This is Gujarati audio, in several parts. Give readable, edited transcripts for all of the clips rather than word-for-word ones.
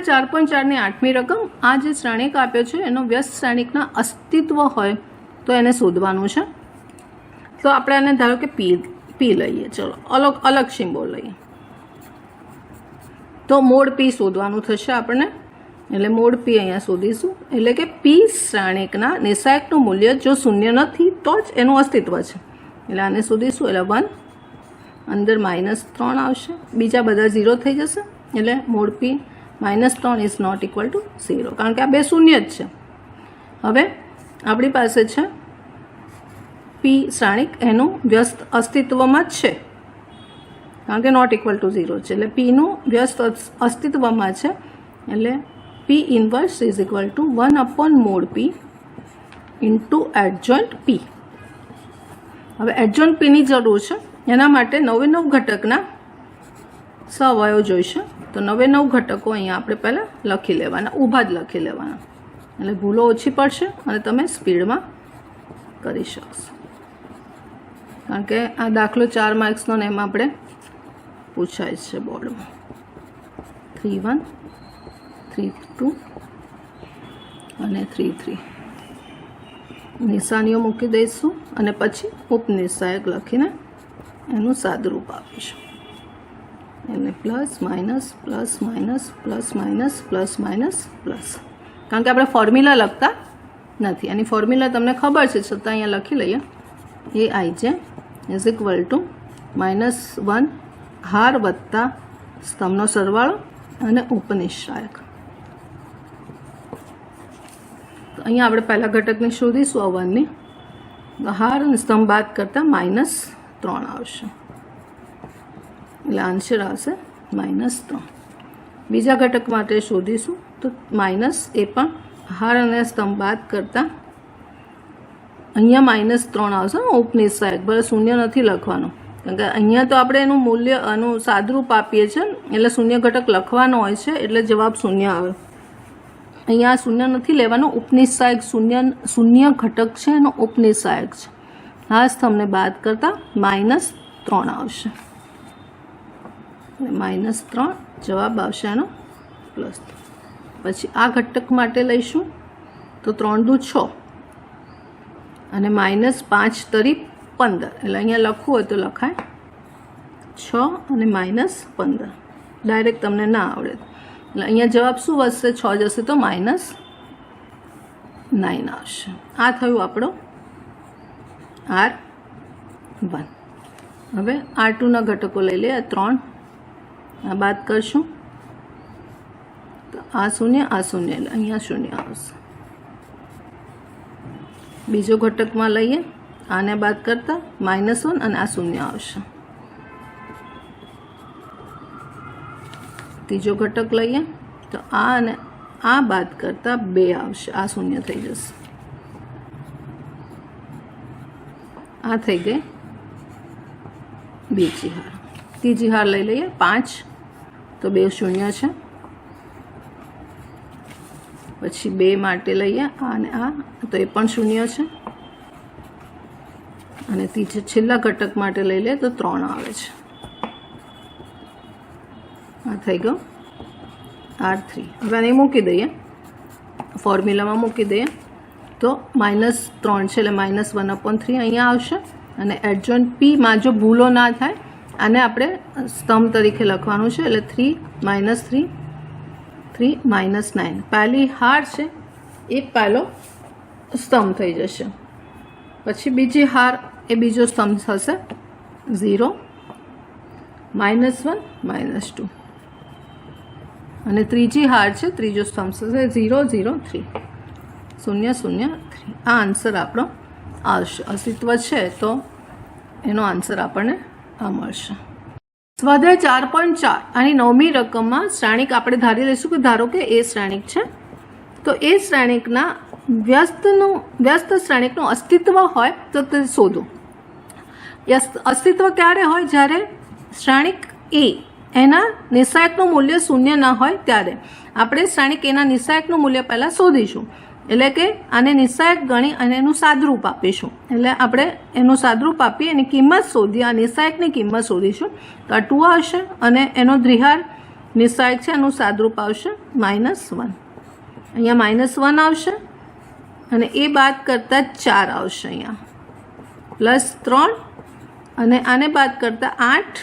4.4ની 8મી રકમ આ જે શ્રેણિક આપ્યો છે એનો વ્યસ્ત શ્રેણિકના અસ્તિત્વ હોય તો એને શોધવાનું છે। તો આપણે આને ધારો કે પી લઈએ, ચલો અલગ સિમ્બોલ લઈએ તો મોડ પી શોધવાનું થશે આપણને, એટલે મોડ પી અહીંયા શોધીશું। એટલે કે પી શ્રેણિકના નિર્ણાયકનું મૂલ્ય જો શૂન્ય નથી તો જ એનું અસ્તિત્વ છે, એટલે આને શોધીશું। એટલે 1 અંદર -3 આવશે, બીજા બધા 0 થઈ જશે, એટલે mod P -3 is not equal to 0, કારણ કે આ બે શૂન્ય જ છે। હવે આપણી પાસે છે પી શ્રેણિક, એનું વ્યસ્ત અસ્તિત્વમાં જ છે કારણ કે નોટ ઇક્વલ ટુ 0 છે, એટલે પીનું વ્યસ્ત અસ્તિત્વમાં છે, એટલે P inverse is equal to 1/mod P into adjoint P. હવે એડજોઇન્ટ પીની જરૂર છે, એના માટે 9 ઘટકના સહઅવયવ જોઈશે। તો 9 ઘટકો અહીંયા આપણે પહેલાં લખી લેવાના, ઊભા જ લખી લેવાના, એટલે ભૂલો ઓછી પડશે અને તમે સ્પીડમાં કરી શકશો, કારણ કે આ દાખલો 4 માર્ક્સનો ને એમ આપણે પૂછાય છે બોર્ડમાં। 3-1, 3-2 અને 3-3 નિશાનીઓ મૂકી દઈશું અને પછી ઉપનિર્ણાયક લખીને એનું સાદુરૂપ આપીશું, એટલે plus minus plus minus plus minus plus minus plus, કારણ કે આપણે ફોર્મ્યુલા લખતા નથી, આની ફોર્મ્યુલા તમને ખબર છે છતાં અહીંયા લખી લઈએ। AIJ ઇઝ ઇક્વલ ટુ -1 હાર વત્તા સ્તંભનો સરવાળો અને ઉપનિર્ણાયક। તો અહીંયા આપણે પહેલા ઘટકની શોધીશું અવનની, હાર અને સ્તંભ બાદ કરતાં -3 આવશે, એટલે આન્સર આવશે -3। બીજા ઘટક માટે શોધીશું તો માઇનસ, એ પણ હાર અને સ્તંભ બાદ કરતાં અહીંયા -3 આવશે, ઉપનિર્ણાયક ભલે શૂન્ય નથી લખવાનું, કારણ કે અહીંયા તો આપણે એનું મૂલ્ય આનું સાદુરૂપ આપીએ છીએ, એટલે શૂન્ય ઘટક લખવાનો હોય છે, એટલે જવાબ શૂન્ય આવે। અહીંયા શૂન્ય નથી લેવાનું, ઉપનિર્ણાયક શૂન્ય ઘટક છે એનો ઉપનિર્ણાયક છે, આ સ્તંભને બાદ કરતાં -3 આવશે, -3 જવાબ આવશે એનો પ્લસ। પછી આ ઘટક માટે લઈશું તો 3 દુ 6 અને -5 તરી 15, એટલે અહીંયા લખવું હોય તો લખાય 6 અને -15, ડાયરેક્ટ તમને ના આવડે એટલે અહીંયા જવાબ શું વધશે, 6 જશે તો -9 આવશે। આ થયું આપણો R1। હવે R2ના ઘટકો લઈ લઈએ, 3 આ બાદ કરશું તો આ શૂન્ય એટલે અહીંયા શૂન્ય આવશે। બીજો ઘટકમાં લઈએ, આને બાદ કરતાં -1 અને આ શૂન્ય આવશે। ત્રીજો ઘટક લઈએ તો આ અને આ બાદ કરતાં 2 આવશે, આ શૂન્ય થઈ જશે, આ થઈ ગઈ બીજી હાર। ત્રીજી હાર લઈ લઈએ 5, તો 2 શૂન્ય છે, પછી 2 માટે લઈએ આ અને આ, તો એ પણ શૂન્ય છે, અને છેલ્લા ઘટક માટે લઈ લઈએ તો 3 આવે છે, આ થઈ ગયો R3। હવે આને મૂકી દઈએ, ફોર્મ્યુલામાં મૂકી દઈએ તો -3 છે એટલે -1/3 અહીંયા આવશે, અને એડજોઇન્ટ પીમાં જો ભૂલો ના થાય આને આપણે સ્તંભ તરીકે લખવાનું છે, એટલે 3 -3 -9, પહેલી હાર છે એ પહેલો સ્તંભ થઈ જશે, પછી બીજી હાર એ બીજો સ્તંભ થશે 0 -1 -2, અને ત્રીજી હાર છે ત્રીજો સ્તંભ થશે 0 0 3 0 0 3। આ આન્સર આપણો આવશે, અસ્તિત્વ છે તો એનો આન્સર આપણને આ મળશે। સ્વાધ્યાય 4.4 આની 9મી રકમમાં શ્રેણિક આપણે ધારી લઈશું કે ધારો કે એ શ્રેણિક છે, તો એ શ્રેણિકના વ્યસ્ત શ્રેણિકનું અસ્તિત્વ હોય તો તે શોધો। અસ્તિત્વ ક્યારે હોય, જ્યારે શ્રેણિક એ એના નિર્ણાયકનું મૂલ્ય શૂન્ય ના હોય ત્યારે। આપણે શ્રેણિક એના નિર્ણાયકનું મૂલ્ય પહેલાં શોધીશું, એટલે કે આને નિર્ણાયક ગણી અને એનું સાદુરૂપ આપીશું, એટલે આપણે એનું સાદુરૂપ આપી એની કિંમત શોધી, આ નિર્ણાયકની કિંમત શોધીશું, તો આ 2 આવશે, અને એનો દ્વિહાર નિર્ણાયક છે એનું સાદુરૂપ આવશે -1 અહીંયા -1 આવશે અને એ બાદ કરતાં 4 આવશે અહીંયા +3 અને આને બાદ કરતાં 8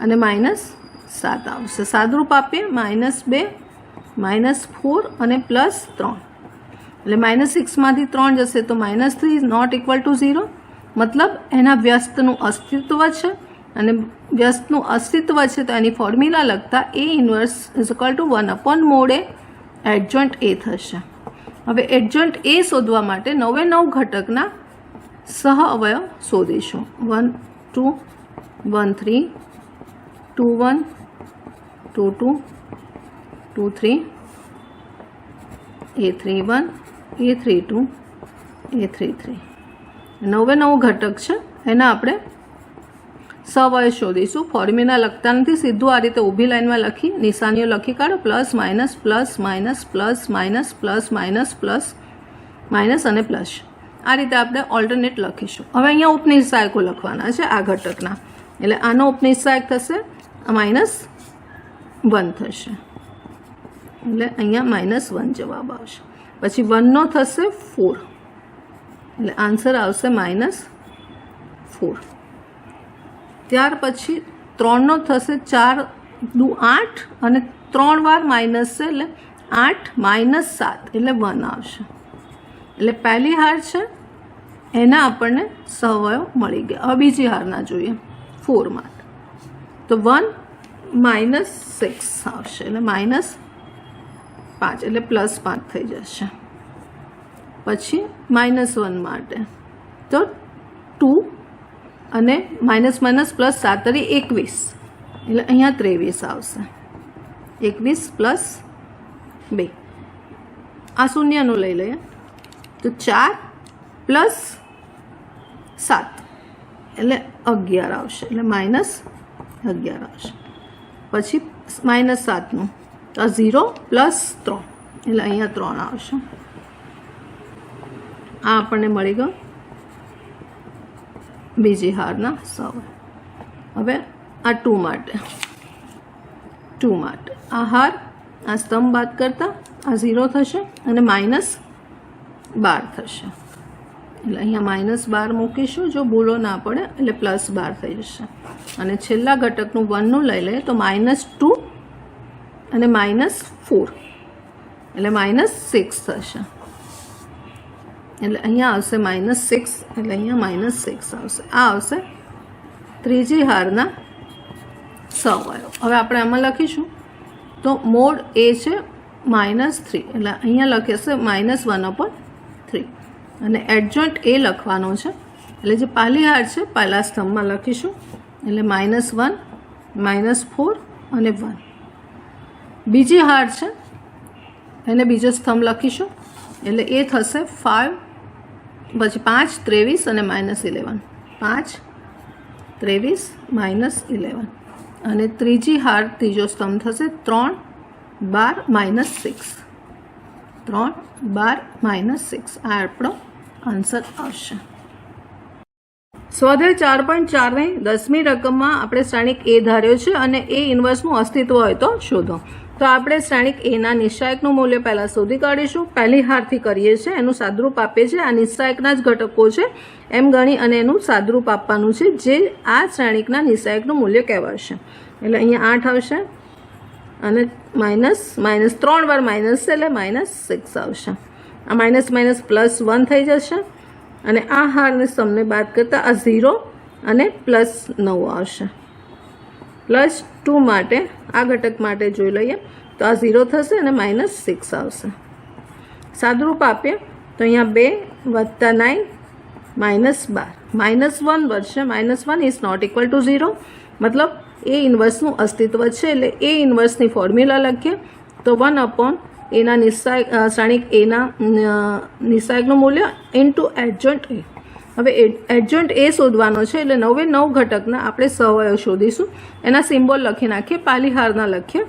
અને -7 આવશે. સાદુરૂપ આપીએ -2 -4 અને +3 એટલે -6માંથી 3 જશે તો -3 ઇઝ નોટ ઇક્વલ ટુ 0. મતલબ એના વ્યસ્તનું અસ્તિત્વ છે અને વ્યસ્તનું અસ્તિત્વ છે તો એની ફોર્મ્યુલા લખતા A inverse is equal to 1/mod A adjoint A થશે. હવે એડજોઇન્ટ A શોધવા માટે 9 ઘટકના સહ અવયવ શોધીશું. 1 2 1 3 2 1 2 2 2 3 A31 A32 A33 9 ઘટક છે એના આપણે સહઅવયવ શોધીશું. ફોર્મ્યુલા લખતા નથી, સીધું આ રીતે ઊભી લાઈનમાં લખી નિશાનીઓ લખી કાઢો plus minus plus minus plus minus plus minus plus minus અને પ્લસ આ રીતે આપણે ઓલ્ટરનેટ લખીશું. હવે અહીંયા ઉપનિર્ણાયકો લખવાના છે આ ઘટકના એટલે આનો ઉપનિર્ણાયક થશે -1 થશે એટલે અહીંયા -1 જવાબ આવશે. પછી 1નો થશે 4 એટલે આન્સર આવશે -4. ત્યાર પછી 3નો થશે 4 દુ 8 અને 3 વાર માઇનસ છે એટલે 8 -7 એટલે 1 આવશે. એટલે પહેલી હાર છે એના આપણને સહઅવયવ મળી ગયા. હવે બીજી હારના જોઈએ 4 માટે તો 1 -6 આવશે એટલે -5 એટલે +5 થઈ જશે. પછી -1 માટે તો 2 અને -+ 7 તરી 21 એટલે અહીંયા 23 આવશે. 21 + 2 આ શૂન્યનું લઈ લઈએ તો 4 + 7 એટલે 11 આવશે એટલે -11 આવશે. પછી -7નું તો 0 + 3 એટલે અહીંયા 3 આવશે. આ આપણને મળી ગયો બીજી હારના સહઅવયવ. હવે આ 2 માટે આ હાર આ સ્તંભ બાદ કરતાં આ 0 થશે અને -12 થશે એટલે અહીંયા -12 મૂકીશું જો ભૂલો ના પડે એટલે +12 થઈ જશે. અને છેલ્લા ઘટકનું 1નું લઈ લઈએ તો -2 અને -4 એટલે -6 થશે એટલે અહીંયા આવશે -6 એટલે અહીંયા -6 આવશે. આ આવશે ત્રીજી હારના સહઅવયવ. હવે આપણે આમાં લખીશું તો મોડ A છે -3 એટલે અહીંયા લખીશે -1/3 અને એડજોઇન્ટ A લખવાનો છે એટલે જે પહેલી હાર છે પહેલા સ્તંભમાં લખીશું એટલે -1 -4 અને 1. બીજી હાર છે એને બીજો સ્તંભ લખીશું એટલે એ થશે 5 પછી 5 23 અને -11 5 23 -11 અને ત્રીજી હાર ત્રીજો સ્તંભ થશે 3 12 -6 3 12 -6 આ આપણો આન્સર આવશે. સ્વાધ્યાય 4.4ની 10મી રકમમાં આપણે શ્રેણિક A ધાર્યો છે અને A ઇન્વર્સનું અસ્તિત્વ હોય તો શોધો. તો આપણે શ્રેણિક Aના નિશ્ચાયકનું મૂલ્ય પહેલાં શોધી કાઢીશું. પહેલી હારથી કરીએ છીએ એનું સાદરૂપ આપે છે આ નિશ્ચાયકના જ ઘટકો છે એમ ગણી અને એનું સાદરૂપ આપવાનું છે જે આ શ્રેણિકના નિશ્ચાયકનું મૂલ્ય કહેવાશે. એટલે અહીંયા 8 આવશે અને -3 વાર માઇનસ છે એટલે -6 આવશે. આ --+1 થઈ જશે અને આ હારને સમને બાદ કરતાં આ 0 અને +9 આવશે. +2 માટે આ ઘટક માટે જોઈ લઈએ તો આ 0 થશે અને -6 આવશે. સાદરૂપ આપીએ તો અહીંયા 2 + 9 -12 -1 વધશે. -1 ઇઝ નોટ ઇક્વલ ટુ 0 મતલબ A ઇન્વર્સનું અસ્તિત્વ છે એટલે A ઇન્વર્સની ફોર્મ્યુલા લખીએ તો 1/Aના નિશ્ચાયક શ્રેણિક Aના નિશ્ચાયકનું મૂલ્ય ઇન્ટુ એડજોઇન્ટ A. હવે એડજોઇન્ટ A શોધવાનો છે એટલે 9 ઘટકના આપણે સહઅવયવ શોધીશું. એના સિમ્બોલ લખી નાખીએ. પહેલી હારના લખીએ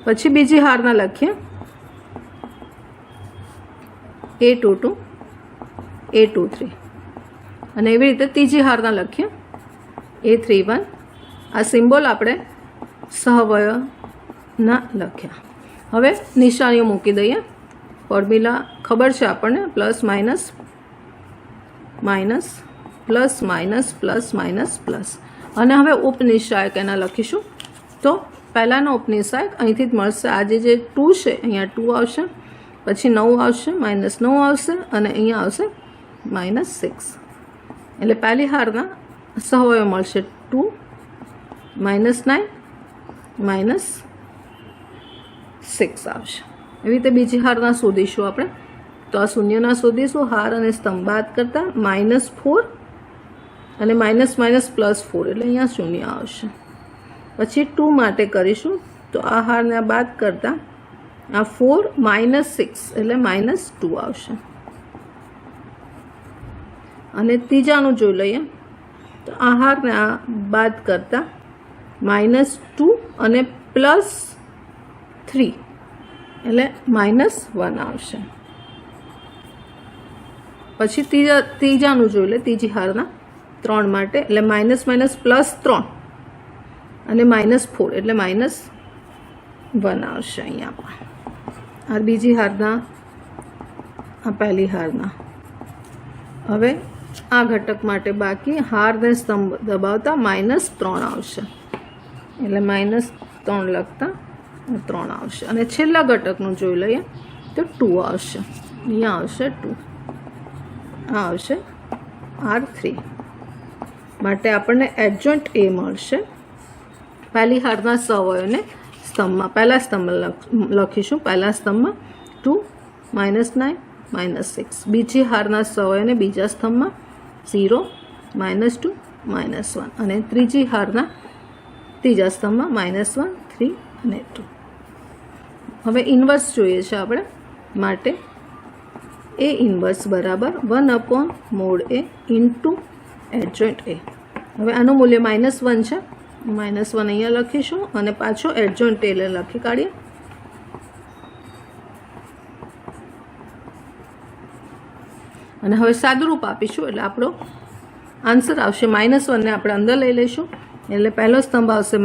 પછી બીજી હારના લખીએ A22 A23 અને એવી રીતે ત્રીજી હારના લખીએ A31. આ સિમ્બોલ આપણે સહવયના લખ્યા. હવે નિશાનીઓ મૂકી દઈએ. ફોર્મ્યુલા ખબર છે આપણને, plus minus minus plus minus plus minus plus. અને હવે ઉપનિશાયક એના લખીશું. તો પહેલાંનો ઉપનિશાયક અહીંથી જ મળશે. આજે જે 2 છે અહીંયા 2 આવશે, પછી 9 આવશે, -9 આવશે, અને અહીંયા આવશે -6. એટલે પહેલી હારના સહવયો મળશે 2 -9 -6 આવશે. એવી રીતે બીજી હારના શોધીશું આપણે. તો આ શૂન્યના શોધીશું. હાર અને સ્તંભ બાદ કરતાં -4 અને માઇનસ +4 એટલે અહીંયા શૂન્ય આવશે. પછી 2 માટે કરીશું. તો આ હારને બાદ કરતાં આ 4 -6 એટલે -2 આવશે. અને ત્રીજાનું જોઈ લઈએ. તો આ હારને આ બાદ કરતાં -2 અને +3 એટલે -1 આવશે. પછી ત્રીજાનું જોઈ લે, ત્રીજી હારના 3 માટે એટલે -+3 અને -4 એટલે -1 આવશે અહીંયા પણ. આ બીજી હારના, આ પહેલી હારના. હવે આ ઘટક માટે બાકી હારને સ્તંભ દબાવતા -3 આવશે એટલે -3 લખતા 3 આવશે. અને છેલ્લા ઘટકનું જોઈ લઈએ તો 2 આવશે. અહીંયા આવશે 2, આ આવશે R3. માટે આપણને એડજોઇન્ટ A મળશે. પહેલી હારના સહવયોને સ્તંભમાં, પહેલા સ્તંભમાં લખીશું. પહેલા સ્તંભમાં 2 -9 -6. બીજી હારના સહવયોને બીજા સ્તંભમાં 0 -2 -1. અને ત્રીજી હારના ત્રીજા સ્તંભમાં -1 3 અને 2. હવે ઇન્વર્સ જોઈએ છે આપણે. માટે A ઇન્વર્સ બરાબર 1/mod A into adjoint A. હવે આનું મૂલ્ય -1 છે. -1 અહીંયા લખીશું અને પાછો એડજોઇન્ટ A લખી કાઢીએ. અને હવે સાદુરૂપ આપીશું એટલે આપણો આન્સર આવશે -1 ને આપણે અંદર લઈ લઈશું. એટલે પહેલો સ્તંભ આવશે -2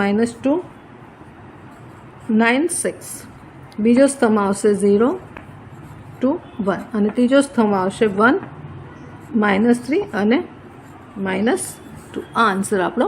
9 6. બીજો સ્તંભ આવશે 0 2 1. અને ત્રીજો સ્તંભ આવશે 1 -3 અને -2. આ આન્સર આપણો